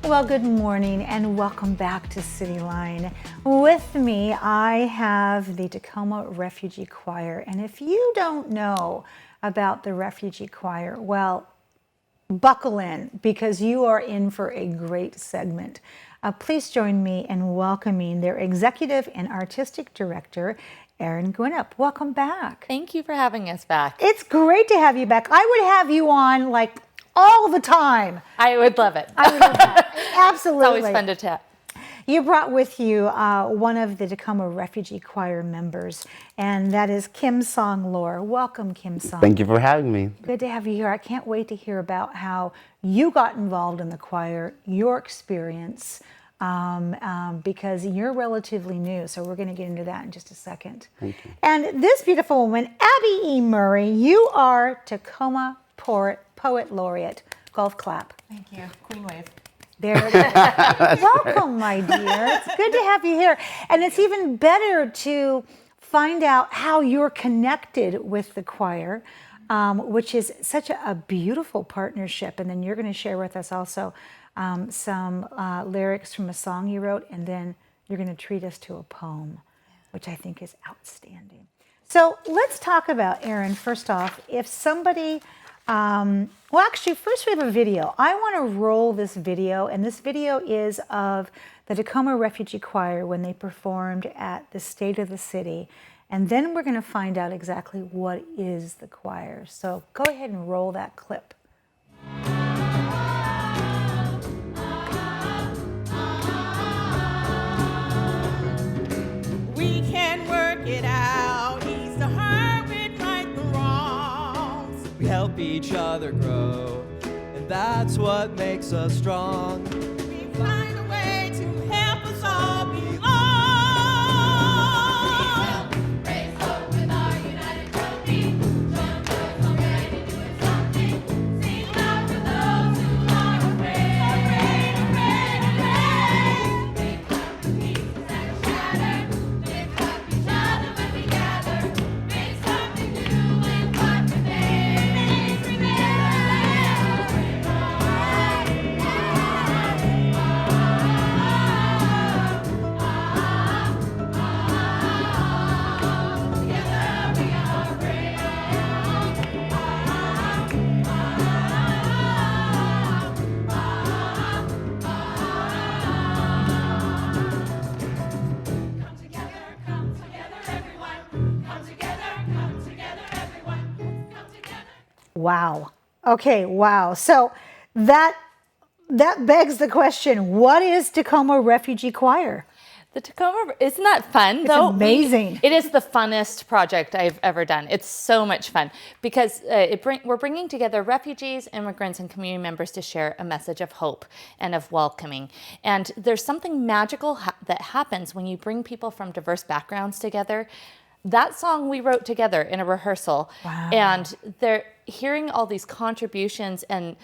Well, good morning and welcome back to CityLine. With me, I have the Tacoma Refugee Choir. And if you don't know about the Refugee Choir, well, buckle in because you are in for a great segment. Please join me in welcoming their Executive and Artistic Director, Erin Guinup. Welcome back. Thank you for having us back. It's great to have you back. I would have you on like all the time. I would love it. I would love that. Absolutely. It's always fun to chat. You brought with you one of the Tacoma Refugee Choir members, and that is Kimsank. Welcome, Kimsank. Thank you for having me. Good to have you here. I can't wait to hear about how you got involved in the choir, your experience, because you're relatively new, so we're going to get into that in just a second. Thank you. And this beautiful woman, Abby E. Murray, you are Tacoma Poet Laureate. Golf clap. Thank you. Queen wave. There it is. Welcome, my dear. It's good to have you here. And it's even better to find out how you're connected with the choir, which is such a beautiful partnership. And then you're going to share with us also some lyrics from a song you wrote, and then you're going to treat us to a poem, which I think is outstanding. So let's talk about, Erin, first off, if somebody... well, actually, first we have a video. I want to roll this video, and this video is of the Tacoma Refugee Choir when they performed at the State of the City. And then we're going to find out exactly what is the choir. So go ahead and roll that clip. We can work it out. He's the hermit, right the wrongs. We help each other grow, and that's what makes us strong. We find a way to help us all belong. We will raise hope with our united trophy. Join us already doing something. Sing loud for those who are afraid. Make up the pieces that are shattered. Lift up each other when we gather. Make something new and what remains, Come together, everyone. Come together, everyone. Come together. Wow. Okay, wow. So that begs the question, what is Tacoma Refugee Choir? The Tacoma, isn't that fun though? Amazing. It is the funnest project I've ever done. It's so much fun because we're bringing together refugees, immigrants, and community members to share a message of hope and of welcoming. And there's something magical that happens when you bring people from diverse backgrounds together. That song we wrote together in a rehearsal. Wow. And they're hearing all these contributions and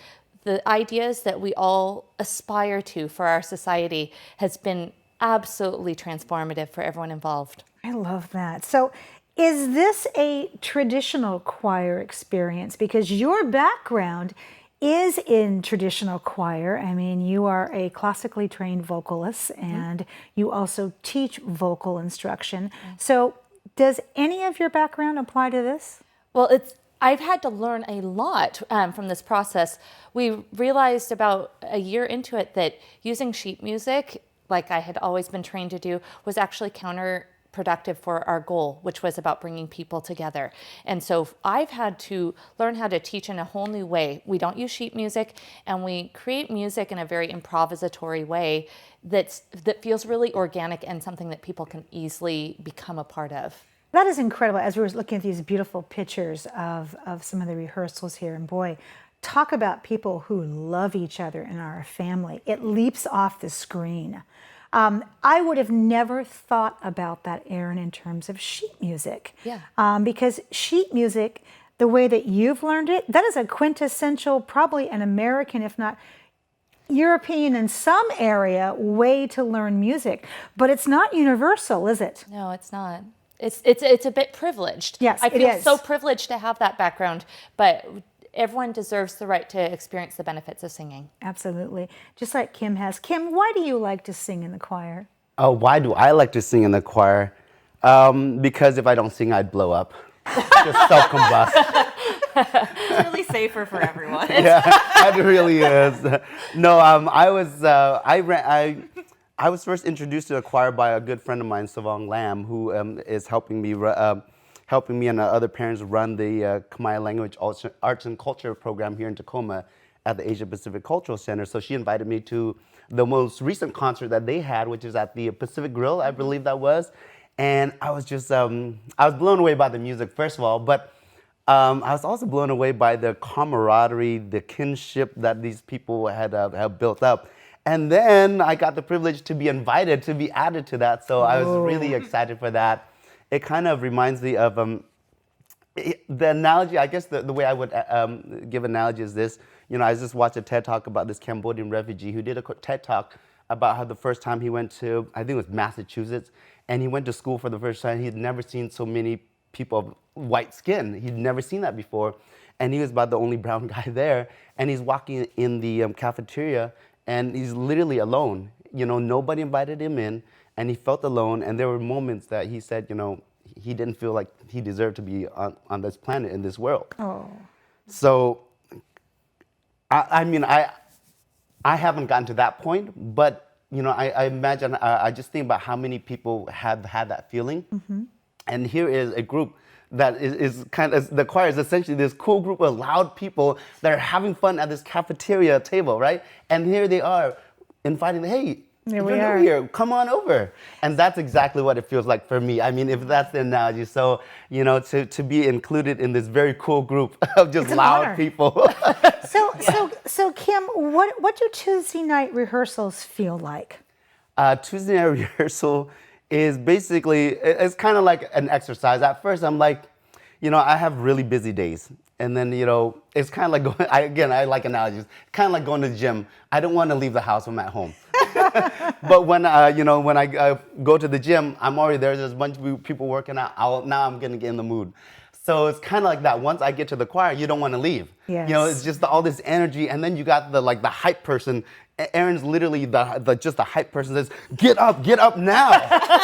the ideas that we all aspire to for our society has been absolutely transformative for everyone involved. I love that. So is this a traditional choir experience? Because your background is in traditional choir. I mean, you are a classically trained vocalist and you also teach vocal instruction. So does any of your background apply to this? Well, I've had to learn a lot from this process. We realized about a year into it that using sheet music, like I had always been trained to do, was actually counterproductive for our goal, which was about bringing people together. And so I've had to learn how to teach in a whole new way. We don't use sheet music, and we create music in a very improvisatory way that feels really organic and something that people can easily become a part of. That is incredible. As we were looking at these beautiful pictures of some of the rehearsals here, and boy, talk about people who love each other in our family. It leaps off the screen. I would have never thought about that, Erin, in terms of sheet music. Yeah. Because sheet music, the way that you've learned it, that is a quintessential, probably an American, if not European in some area, way to learn music. But it's not universal, is it? No, it's not. It's a bit privileged. Yes, I it feel is. so privileged to have that background, but everyone deserves the right to experience the benefits of singing. Absolutely. Just like Kim has. Kim, why do you like to sing in the choir? Oh, why do I like to sing in the choir? Because if I don't sing, I'd blow up. Just self-combust. It's really safer for everyone. Yeah, it really is. No, I was first introduced to the choir by a good friend of mine, Savong Lam, who is helping me and other parents run the Khmer Language Arts and Culture program here in Tacoma at the Asia Pacific Cultural Center. So she invited me to the most recent concert that they had, which is at the Pacific Grill, I believe that was. And I was just, I was blown away by the music, first of all, but I was also blown away by the camaraderie, the kinship that these people had built up. And then I got the privilege to be invited to be added to that, so I was really excited for that. It kind of reminds me of the analogy, I guess the way I would give analogy is this. You know, I just watched a TED Talk about this Cambodian refugee who did a TED Talk about how the first time he went to, I think it was Massachusetts, and he went to school for the first time. He had never seen so many people of white skin. He'd never seen that before. And he was about the only brown guy there. And he's walking in the cafeteria, and he's literally alone. You know, nobody invited him in, and he felt alone. And there were moments that he said, you know, he didn't feel like he deserved to be on this planet, in this world. Oh. So, I mean, I haven't gotten to that point, but you know, I imagine, I just think about how many people have had that feeling. And here is a group that is kind of, the choir is essentially this cool group of loud people that are having fun at this cafeteria table, right? And here they are inviting, hey, Here if we you're are. new here, come on over. And that's exactly what it feels like for me. I mean, if that's the analogy. So, you know, to be included in this very cool group of just It's an loud honor. people. So Kim, what do Tuesday night rehearsals feel like? Tuesday night rehearsal is basically, it's kind of like an exercise. At first, I'm like, you know, I have really busy days. And then, you know, it's kind of like going, I like analogies, kind of like going to the gym. I don't want to leave the house when I'm at home. But when, you know, when I go to the gym, I'm already there. There's a bunch of people working out. Now I'm going to get in the mood. So it's kind of like that. Once I get to the choir, you don't want to leave. Yes. You know, it's just all this energy, and then you got the hype person. Erin's literally just the hype person that says, get up now.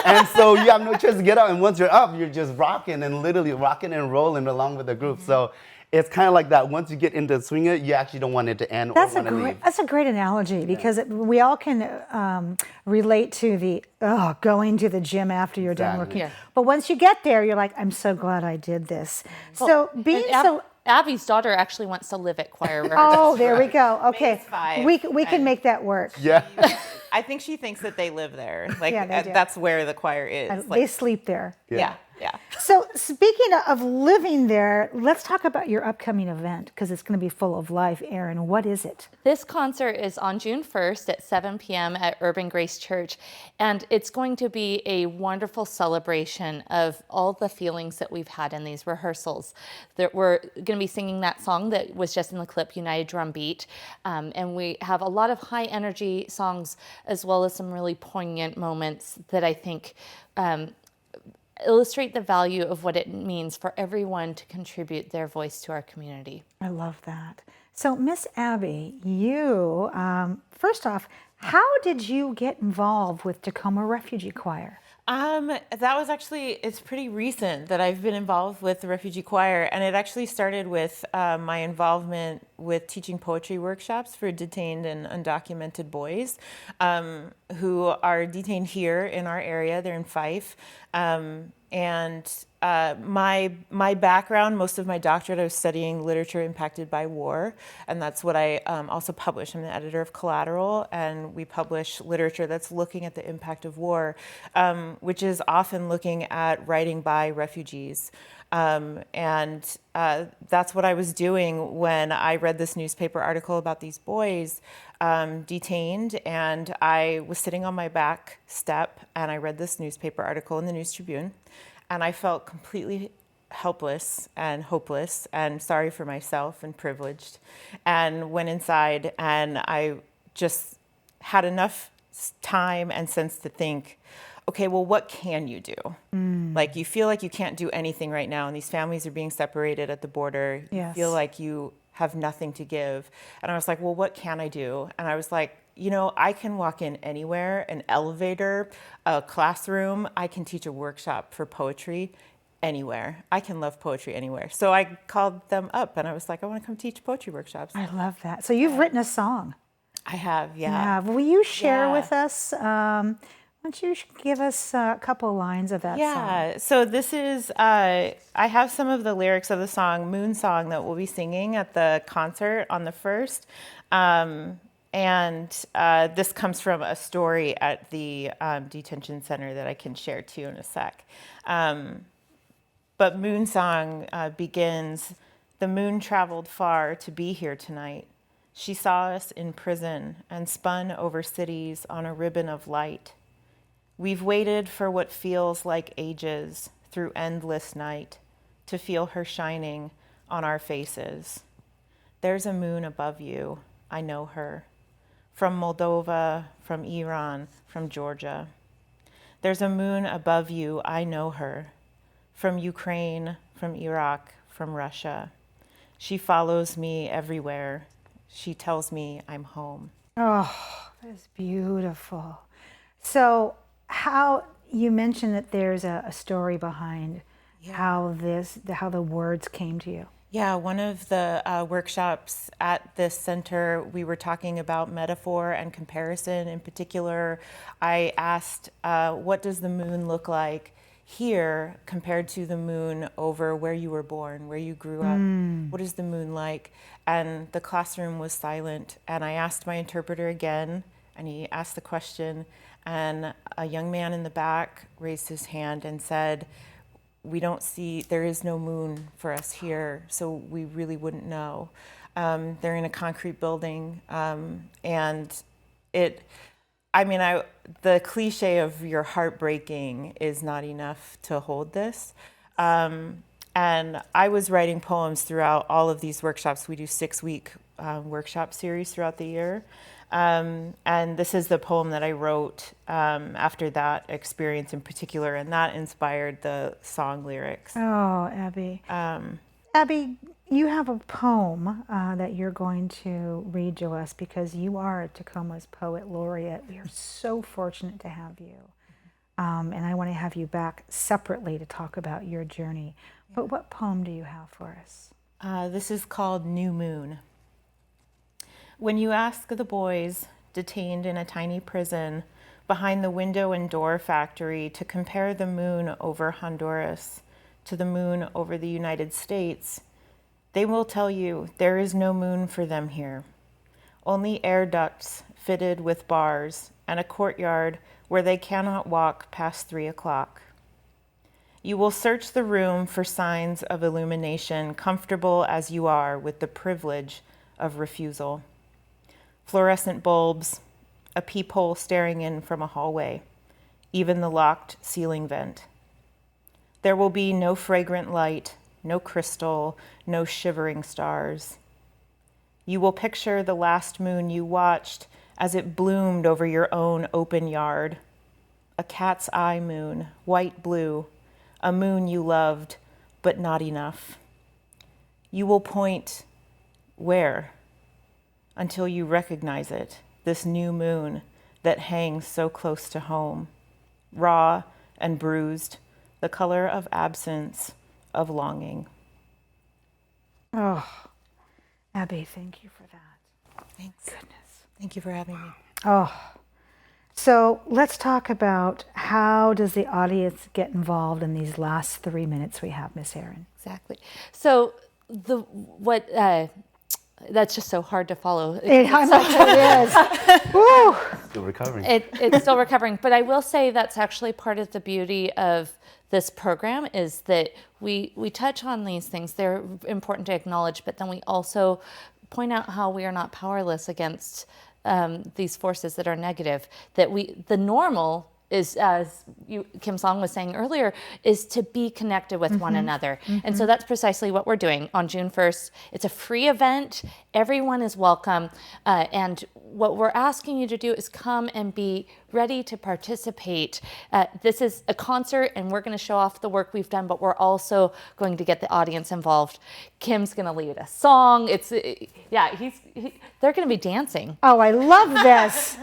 And so you have no choice to get up. And once you're up, you're just rocking and literally rocking and rolling along with the group. So it's kind of like that. Once you get into the swing of it, you actually don't want it to end or want to leave. That's a great analogy, because we all can relate to the going to the gym after you're done Exactly. working. Yeah. But once you get there, you're like, I'm so glad I did this. So being And so. Abby's daughter actually wants to live at choir rehearsals. Oh, there we go. Okay, May's 5, we can and- make that work. Yeah. I think she thinks that they live there. Like Yeah, they do. that's where the choir is. They Like, sleep there. yeah. So speaking of living there, let's talk about your upcoming event, because it's going to be full of life. Erin, what is it? This concert is on June 1st at 7 p.m. at Urban Grace Church, and it's going to be a wonderful celebration of all the feelings that we've had in these rehearsals. We're going to be singing that song that was just in the clip, United Drum Beat, and we have a lot of high energy songs as well as some really poignant moments that I think illustrate the value of what it means for everyone to contribute their voice to our community. I love that. So Miss Abby, you, first off, how did you get involved with Tacoma Refugee Choir? That was actually, it's pretty recent that I've been involved with the Refugee Choir, and it actually started with my involvement with teaching poetry workshops for detained and undocumented boys who are detained here in our area. They're in Fife. My background, most of my doctorate, I was studying literature impacted by war, and that's what I also publish. I'm the editor of Collateral, and we publish literature that's looking at the impact of war, which is often looking at writing by refugees. That's what I was doing when I read this newspaper article about these boys detained, and I was sitting on my back step, and I read this newspaper article in the News Tribune, and I felt completely helpless and hopeless and sorry for myself and privileged, and went inside, and I just had enough time and sense to think, okay, well, what can you do? Like, you feel like you can't do anything right now, and these families are being separated at the border. Yes. You feel like you have nothing to give. And I was like, well, what can I do? And I was like, you know, I can walk in anywhere, an elevator, a classroom. I can teach a workshop for poetry anywhere. I can love poetry anywhere. So I called them up and I was like, I want to come teach poetry workshops. I love that. So you've written a song. I have, yeah. Yeah. Will you share Yeah. with us? Why don't you give us a couple lines of that song? Yeah, so this is, I have some of the lyrics of the song, Moon Song, that we'll be singing at the concert on the 1st. This comes from a story at the detention center that I can share to you in a sec. But Moon Song begins, the moon traveled far to be here tonight. She saw us in prison and spun over cities on a ribbon of light. We've waited for what feels like ages through endless night to feel her shining on our faces. There's a moon above you, I know her. From Moldova, from Iran, from Georgia. There's a moon above you, I know her. From Ukraine, from Iraq, from Russia. She follows me everywhere. She tells me I'm home. Oh, that's beautiful. So, how you mentioned that there's a story behind how the words came to you. Yeah, one of the workshops at this center, we were talking about metaphor and comparison. In particular, I asked, what does the moon look like here compared to the moon over where you were born, where you grew up? What is the moon like? And the classroom was silent. And I asked my interpreter again, and he asked the question, and a young man in the back raised his hand and said, there is no moon for us here, so we really wouldn't know. They're in a concrete building, and the cliche of your heart breaking is not enough to hold this. And I was writing poems throughout all of these workshops. We do 6-week workshop series throughout the year. And this is the poem that I wrote after that experience in particular, and that inspired the song lyrics. Oh, Abby. Abby, you have a poem that you're going to read to us because you are Tacoma's Poet Laureate. We are so fortunate to have you. And I want to have you back separately to talk about your journey. But what poem do you have for us? This is called New Moon. When you ask the boys detained in a tiny prison behind the window and door factory to compare the moon over Honduras to the moon over the United States, they will tell you there is no moon for them here. Only air ducts fitted with bars and a courtyard where they cannot walk past 3 o'clock. You will search the room for signs of illumination, comfortable as you are with the privilege of refusal. Fluorescent bulbs, a peephole staring in from a hallway, even the locked ceiling vent. There will be no fragrant light, no crystal, no shivering stars. You will picture the last moon you watched as it bloomed over your own open yard. A cat's eye moon, white blue, a moon you loved, but not enough. You will point where? Until you recognize it, this new moon that hangs so close to home, raw and bruised, the color of absence, of longing. Oh, Abby, thank you for that. Thanks. Goodness. Thank you for having me. Oh, so let's talk about how does the audience get involved in these last 3 minutes we have, Miss Erin? Exactly. So that's just so hard to follow. I'm not sure it is. Woo. Still recovering. It's still recovering, but I will say that's actually part of the beauty of this program is that we touch on these things. They're important to acknowledge, but then we also point out how we are not powerless against these forces that are negative. That the normal is, as Kimsank was saying earlier, is to be connected with one another. And so that's precisely what we're doing on June 1st. It's a free event. Everyone is welcome. And what we're asking you to do is come and be ready to participate. This is a concert, and we're going to show off the work we've done, but we're also going to get the audience involved. Kim's going to lead a song. They're going to be dancing. Oh, I love this.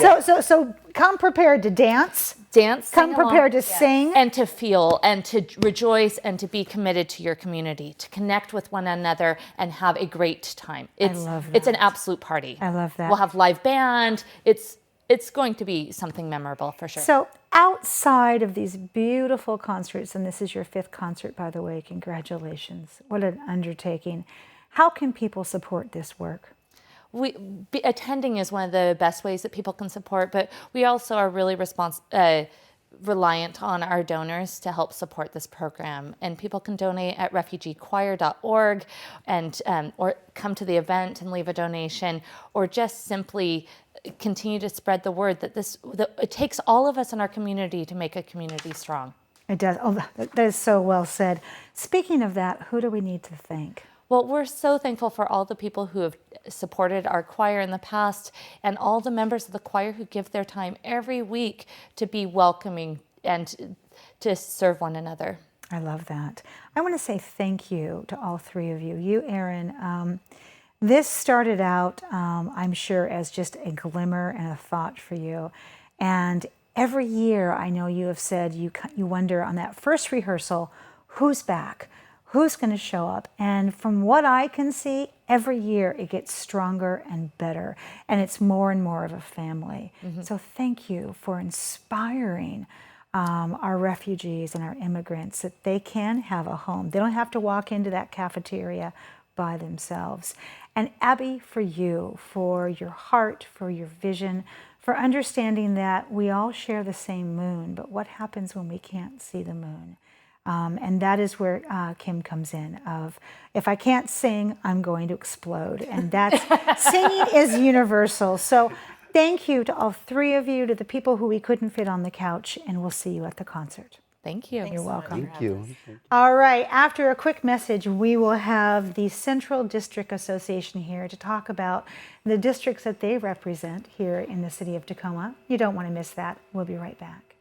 So come prepared to dance. Dance, Come sing along, prepared to sing. and to feel and to rejoice and to be committed to your community, to connect with one another and have a great time. It's love it's an that. absolute party. I love that. We'll have live band. It's going to be something memorable for sure. So outside of these beautiful concerts, and this is your 5th concert, by the way, congratulations. What an undertaking. How can people support this work? Attending is one of the best ways that people can support, but we also are really reliant on our donors to help support this program. And people can donate at refugeechoir.org and or come to the event and leave a donation, or just simply continue to spread the word that it takes all of us in our community to make a community strong. It does. Oh, that is so well said. Speaking of that, who do we need to thank? Well, we're so thankful for all the people who have supported our choir in the past, and all the members of the choir who give their time every week to be welcoming and to serve one another. I love that. I want to say thank you to all 3 of you. You, Erin, this started out, I'm sure, as just a glimmer and a thought for you. And every year, I know you have said you wonder on that first rehearsal, who's back? Who's going to show up? And from what I can see, every year it gets stronger and better, and it's more and more of a family. So thank you for inspiring our refugees and our immigrants that they can have a home. They don't have to walk into that cafeteria by themselves. And Abby, for you, for your heart, for your vision, for understanding that we all share the same moon, but what happens when we can't see the moon? And that is where Kim comes in of, if I can't sing, I'm going to explode. And that's, singing is universal. So thank you to all 3 of you, to the people who we couldn't fit on the couch, and we'll see you at the concert. Thank you. You're welcome. Thank you. All right, after a quick message, we will have the Central District Association here to talk about the districts that they represent here in the city of Tacoma. You don't want to miss that. We'll be right back.